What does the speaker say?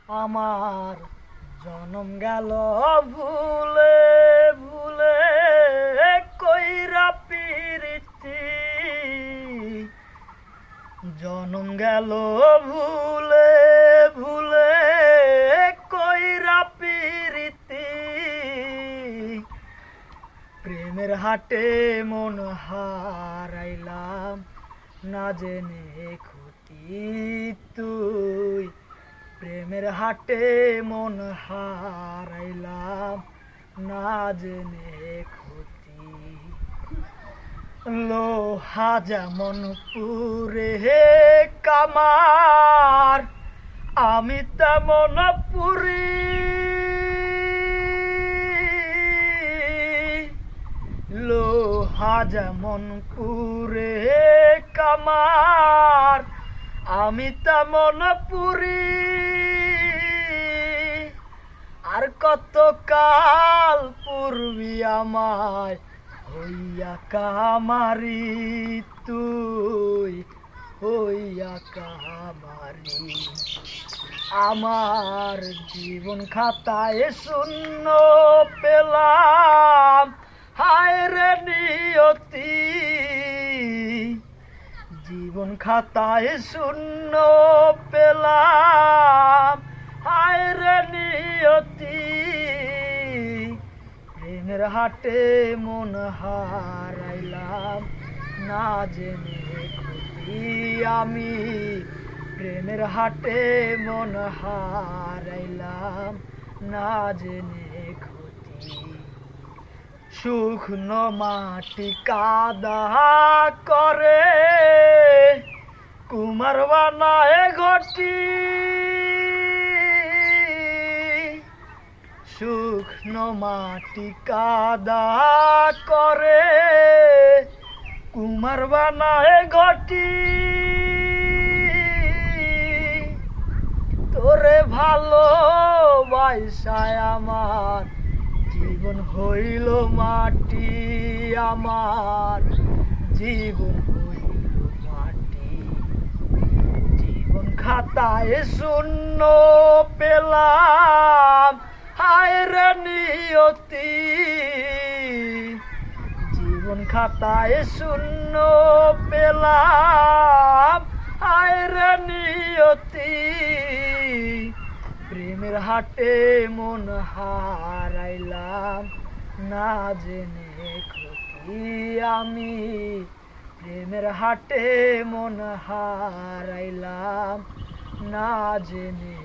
আমার জনম গেল ভুলে ভুলে কইরা পিরিতি জনম গেল ভুলে ভুলে কইরা পিরিতি প্রেমের হাটে মন হারাইলাম না জেনে ক্ষতি তুই প্রেমের হাটে মন হারাইলাম না জেনে ক্ষতি লোহা যেমন পুরে কামার আমি তেমন পুরি লোহা যেমন পুরে কামার আমি তেমন পুরি আর কত কাল পূর্বী আমায় হইয়া কামারি তুই হইয়া কামারি আমার জীবন খাতায় শূন্য পেলাম হায় রে নিয়তি জীবন খাতায় শূন্য পেলাম হায় রে নিয়তি প্রেমের হাটে মন হারাইলাম না জেনে ক্ষতি আমি প্রেমের হাটে মন হারাইলাম না জেনে ক্ষতি শুকনো মাটি কাদা করে কুমার বানায় ঘটি শুকনো মাটি কাদা করে কুমার বানায় ঘটি তোরে ভালোবাসায় আমার জীবন হইল মাটি আমার জীবন হইল মাটি জীবন খাতায় শূন্য পেলাম হায় রে নিয়তি জীবন খাতায় শূন্য পেলাম হায় রে নিয়তি প্রেমের হাটে মন হারাইলাম না জেনে ক্ষতি আমি প্রেমের হাটে মন হারাইলাম না জেনে